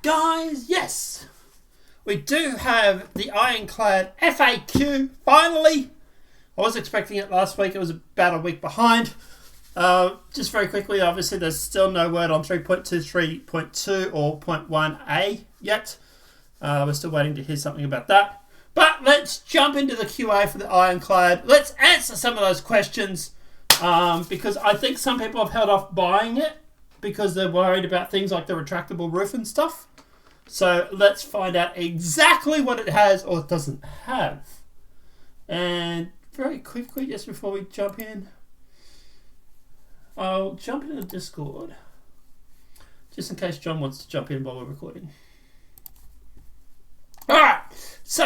guys, yes, we do have the Ironclad FAQ, finally. I was expecting it last week, it was about a week behind. Just very quickly, obviously there's still no word on 3.2, 3.2 or 0.1a yet. We're still waiting to hear something about that. But let's jump into the QA for the Ironclad. Let's answer some of those questions because I think some people have held off buying it because they're worried about things like the retractable roof and stuff. So let's find out exactly what it has or doesn't have. And very quickly, just before we jump in, I'll jump into the Discord just in case John wants to jump in while we're recording. Alright, so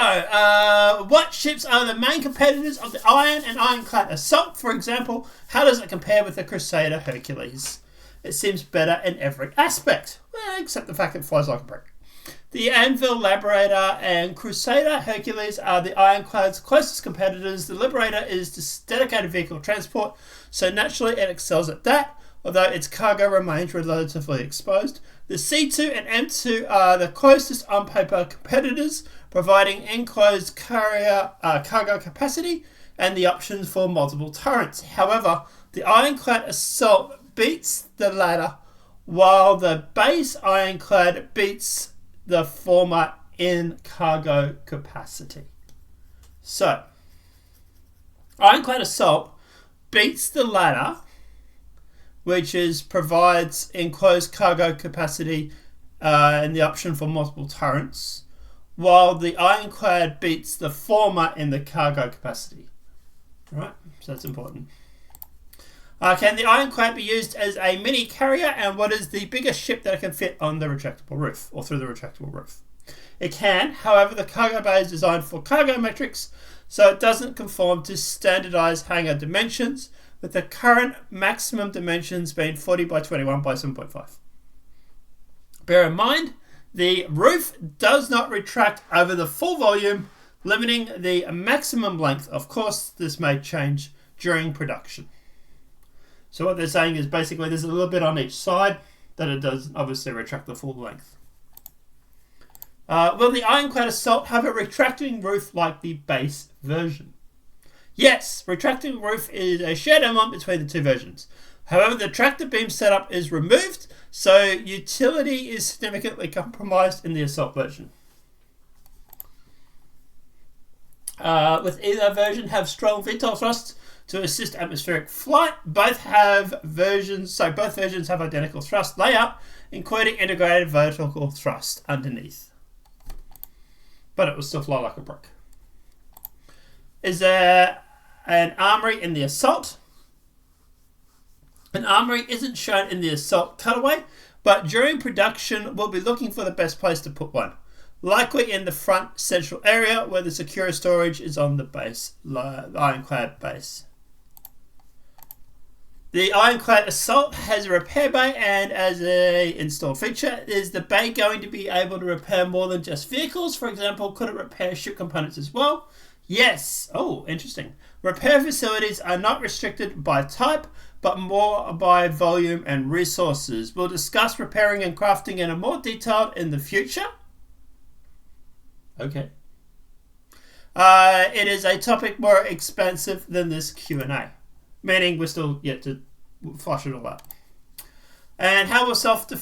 what ships are the main competitors of the Iron and Ironclad Assault? For example, how does it compare with the Crusader Hercules? It seems better in every aspect, well, except the fact it flies like a brick. The Anvil, Liberator, and Crusader Hercules are the Ironclad's closest competitors. The Liberator is this dedicated vehicle transport, so naturally it excels at that, although its cargo remains relatively exposed. The C2 and M2 are the closest on paper competitors, providing enclosed cargo capacity and the options for multiple turrets. However, the Ironclad Assault beats the latter, while the base Ironclad beats the former in cargo capacity. So, Ironclad Assault beats the latter, which provides enclosed cargo capacity and the option for multiple turrets, while the Ironclad beats the former in the cargo capacity. Right, so that's important. Can the Ironclad be used as a mini carrier, and what is the biggest ship that it can fit on the retractable roof or through the retractable roof? It can, however, the cargo bay is designed for cargo metrics, so it doesn't conform to standardized hangar dimensions, with the current maximum dimensions being 40 by 21 by 7.5. Bear in mind, the roof does not retract over the full volume, limiting the maximum length. Of course, this may change during production. So what they're saying is basically there's a little bit on each side that it does obviously retract the full length. Will the Ironclad Assault have a retracting roof like the base version? Yes, retracting roof is a shared element between the two versions. However, the tractor beam setup is removed, so utility is significantly compromised in the Assault version. With either version have strong VTOL thrusts to assist atmospheric flight. Both versions have identical thrust layout, including integrated vertical thrust underneath. But it will still fly like a brick. Is there an armory in the Assault? An armory isn't shown in the Assault cutaway, but during production we'll be looking for the best place to put one. Likely in the front central area where the secure storage is on the base, the Ironclad base. The Ironclad Assault has a repair bay, and as a installed feature, is the bay going to be able to repair more than just vehicles? For example, could it repair ship components as well? Yes. Oh, interesting. Repair facilities are not restricted by type, but more by volume and resources. We'll discuss repairing and crafting in a more detailed in the future. Okay. It is a topic more expansive than this Q&A. Meaning we're still yet to flush it all out. And how will the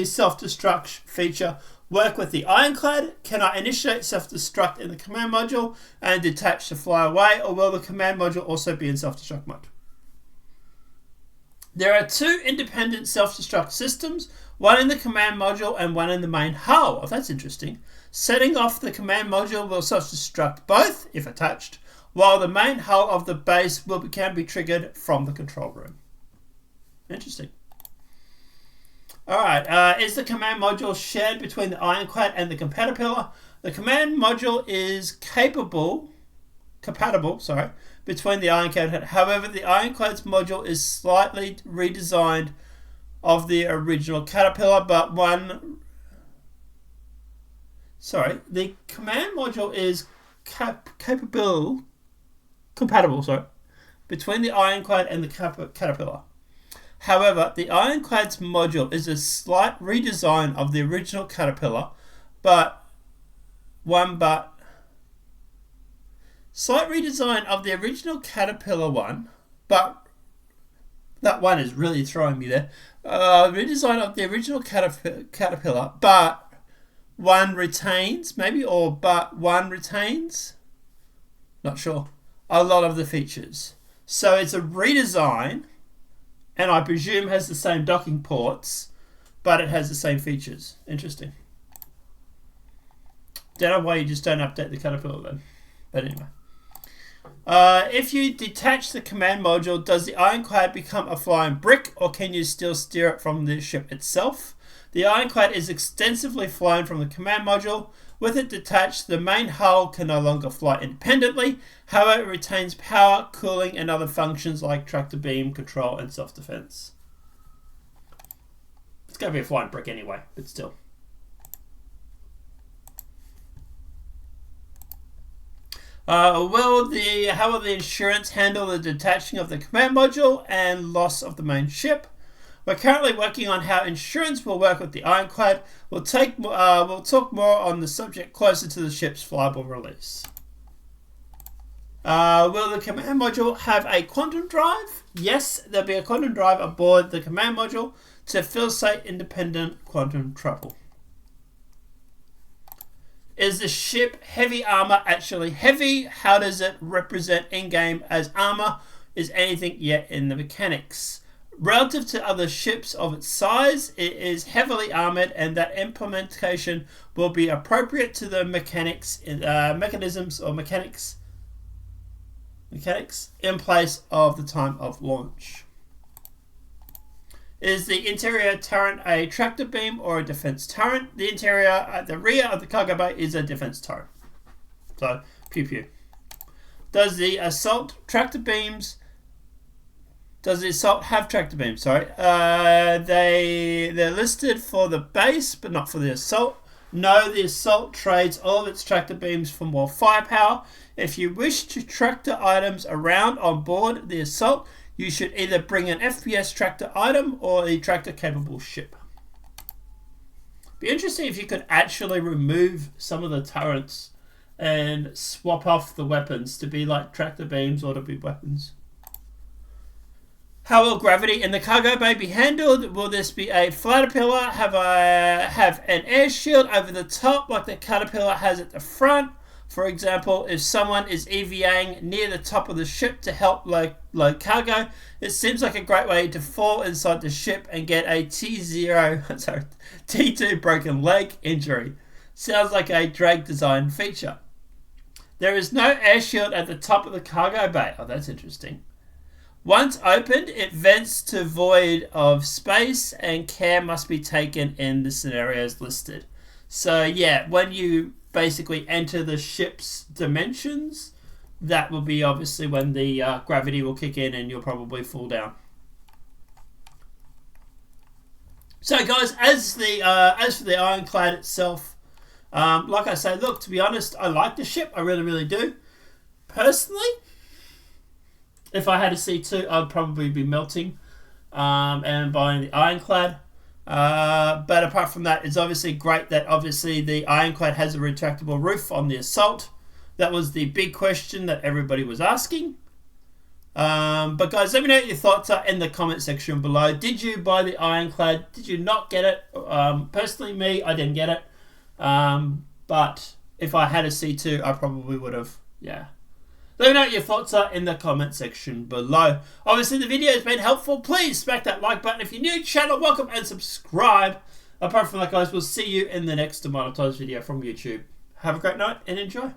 self-destruct feature work with the Ironclad? Can I initiate self-destruct in the command module and detach to fly away, or will the command module also be in self-destruct mode? There are two independent self-destruct systems, one in the command module and one in the main hull. Oh, that's interesting. Setting off the command module will self-destruct both, if attached, while the main hull of the base can be triggered from the control room. Interesting. Alright, is the command module shared between the Ironclad and the Caterpillar? The command module is compatible between the Ironclad. However, the Ironclad's module is slightly redesigned of the original Caterpillar, but the command module is compatible between the Ironclad and the Caterpillar. However, the Ironclad's module is a slight redesign of the original Caterpillar, but slight redesign of the original Caterpillar one, but that one is really throwing me there. Redesign of the original Caterpillar, but one retains, maybe, or but one retains, not sure, a lot of the features. So it's a redesign, and I presume has the same docking ports, but it has the same features. Interesting. Don't know why you just don't update the Caterpillar then. But anyway. If you detach the command module, does the Ironclad become a flying brick, or can you still steer it from the ship itself? The Ironclad is extensively flown from the command module. With it detached, the main hull can no longer fly independently. However, it retains power, cooling, and other functions like tractor beam, control, and self-defense. It's going to be a flying brick anyway, but still. How will the insurance handle the detaching of the command module and loss of the main ship? We're currently working on how insurance will work with the Ironclad. We'll talk more on the subject closer to the ship's flyable release. Will the command module have a quantum drive? Yes, there'll be a quantum drive aboard the command module to facilitate independent quantum travel. Is the ship heavy armor actually heavy? How does it represent in-game as armor? Is anything yet in the mechanics? Relative to other ships of its size, it is heavily armored, and that implementation will be appropriate to the mechanics in place of the time of launch. Is the interior turret a tractor beam or a defense turret? The interior at the rear of the cargo bay is a defense turret. So, pew pew. Does the assault have tractor beams? Sorry. They're listed for the base, but not for the assault. No, the assault trades all of its tractor beams for more firepower. If you wish to tractor items around on board the assault, you should either bring an FPS tractor item or a tractor capable ship. Be interesting if you could actually remove some of the turrets and swap off the weapons to be like tractor beams or to be weapons. How will gravity in the cargo bay be handled? Will this be a Caterpillar? Have an air shield over the top like the Caterpillar has at the front? For example, if someone is EVAing near the top of the ship to help load cargo, it seems like a great way to fall inside the ship and get a T2 broken leg injury. Sounds like a drag design feature. There is no air shield at the top of the cargo bay. Oh, that's interesting. Once opened, it vents to void of space, and care must be taken in the scenarios listed. So yeah, when you basically enter the ship's dimensions, that will be obviously when the gravity will kick in and you'll probably fall down. So guys, as for the Ironclad itself, like I say, look, to be honest, I like the ship. I really, really do. Personally, if I had a C2, I'd probably be melting and buying the Ironclad. But apart from that, it's obviously great that obviously the Ironclad has a retractable roof on the assault. That was the big question that everybody was asking. But guys, let me know what your thoughts are in the comment section below. Did you buy the Ironclad? Did you not get it? Personally, me, I didn't get it. But if I had a C2, I probably would have. Yeah. Let me know what your thoughts are in the comment section below. Obviously, the video has been helpful. Please smack that like button. If you're new to the channel, welcome and subscribe. Apart from that, guys, we'll see you in the next demonetized video from YouTube. Have a great night and enjoy.